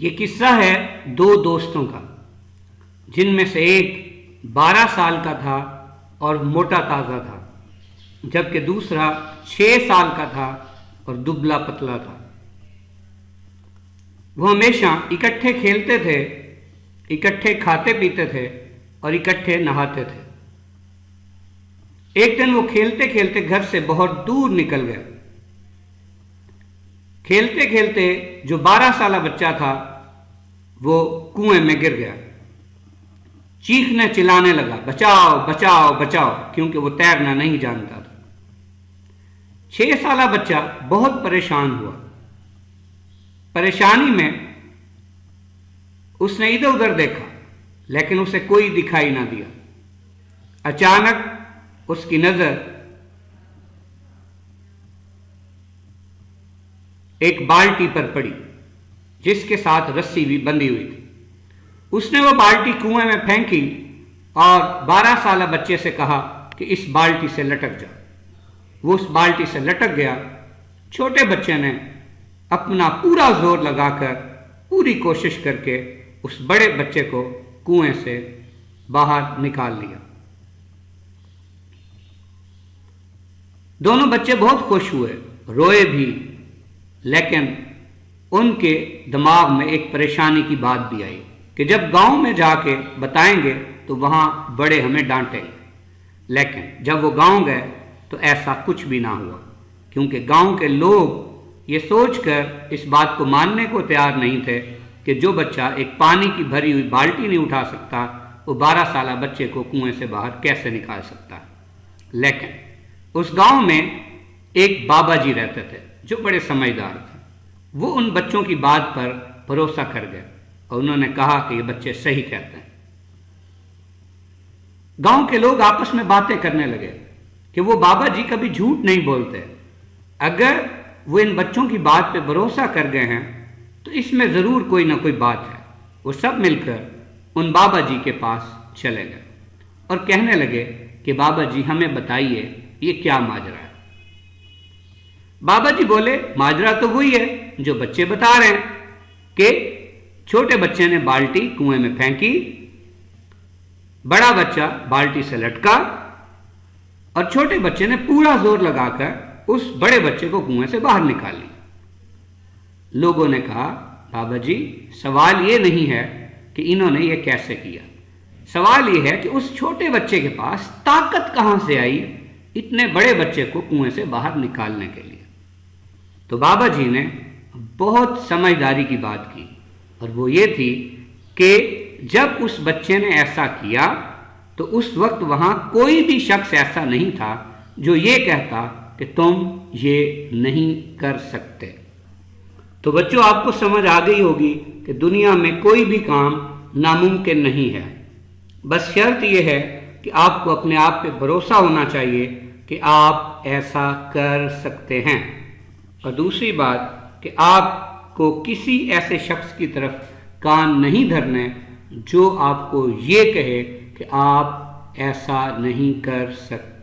یہ قصہ ہے دو دوستوں کا، جن میں سے ایک 12 سال کا تھا اور موٹا تازہ تھا، جبکہ دوسرا 6 سال کا تھا اور دبلا پتلا تھا۔ وہ ہمیشہ اکٹھے کھیلتے تھے، اکٹھے کھاتے پیتے تھے اور اکٹھے نہاتے تھے۔ ایک دن وہ کھیلتے کھیلتے گھر سے بہت دور نکل گئے۔ کھیلتے کھیلتے جو 12 سالہ بچہ تھا وہ کنویں میں گر گیا، چیخنے چلانے لگا، بچاؤ بچاؤ بچاؤ، کیونکہ وہ تیرنا نہیں جانتا تھا۔ 6 سالہ بچہ بہت پریشان ہوا۔ پریشانی میں اس نے ادھر ادھر دیکھا، لیکن اسے کوئی دکھائی نہ دیا۔ اچانک اس کی نظر ایک بالٹی پر پڑی، جس کے ساتھ رسی بھی بندھی ہوئی تھی۔ اس نے وہ بالٹی کنویں میں پھینکی اور 12 سالہ بچے سے کہا کہ اس بالٹی سے لٹک جا۔ وہ اس بالٹی سے لٹک گیا۔ چھوٹے بچے نے اپنا پورا زور لگا کر، پوری کوشش کر کے اس بڑے بچے کو کنویں سے باہر نکال لیا۔ دونوں بچے بہت خوش ہوئے، روئے بھی، لیکن ان کے دماغ میں ایک پریشانی کی بات بھی آئی کہ جب گاؤں میں جا کے بتائیں گے تو وہاں بڑے ہمیں ڈانٹیں گے۔ لیکن جب وہ گاؤں گئے تو ایسا کچھ بھی نہ ہوا، کیونکہ گاؤں کے لوگ یہ سوچ کر اس بات کو ماننے کو تیار نہیں تھے کہ جو بچہ ایک پانی کی بھری ہوئی بالٹی نہیں اٹھا سکتا، وہ 12 سالہ بچے کو کنویں سے باہر کیسے نکال سکتا ہے۔ لیکن اس گاؤں میں ایک بابا جی رہتے تھے جو بڑے سمجھدار تھے۔ وہ ان بچوں کی بات پر بھروسہ کر گئے اور انہوں نے کہا کہ یہ بچے صحیح کہتے ہیں۔ گاؤں کے لوگ آپس میں باتیں کرنے لگے کہ وہ بابا جی کبھی جھوٹ نہیں بولتے، اگر وہ ان بچوں کی بات پہ بھروسہ کر گئے ہیں تو اس میں ضرور کوئی نہ کوئی بات ہے۔ وہ سب مل کر ان بابا جی کے پاس چلے گئے اور کہنے لگے کہ بابا جی ہمیں بتائیے یہ کیا ماجرا ہے۔ بابا جی بولے، ماجرا تو وہی ہے جو بچے بتا رہے ہیں کہ چھوٹے بچے نے بالٹی کنویں میں پھینکی، بڑا بچہ بالٹی سے لٹکا اور چھوٹے بچے نے پورا زور لگا کر اس بڑے بچے کو کنویں سے باہر نکال لی۔ لوگوں نے کہا، بابا جی سوال یہ نہیں ہے کہ انہوں نے یہ کیسے کیا، سوال یہ ہے کہ اس چھوٹے بچے کے پاس طاقت کہاں سے آئی اتنے بڑے بچے کو کنویں سے باہر نکالنے کے لیے۔ تو بابا جی نے بہت سمجھداری کی بات کی، اور وہ یہ تھی کہ جب اس بچے نے ایسا کیا تو اس وقت وہاں کوئی بھی شخص ایسا نہیں تھا جو یہ کہتا کہ تم یہ نہیں کر سکتے۔ تو بچوں، آپ کو سمجھ آ گئی ہوگی کہ دنیا میں کوئی بھی کام ناممکن نہیں ہے، بس شرط یہ ہے کہ آپ کو اپنے آپ پہ بھروسہ ہونا چاہیے کہ آپ ایسا کر سکتے ہیں، اور دوسری بات کہ آپ کو کسی ایسے شخص کی طرف کان نہیں دھرنے جو آپ کو یہ کہے کہ آپ ایسا نہیں کر سکتے۔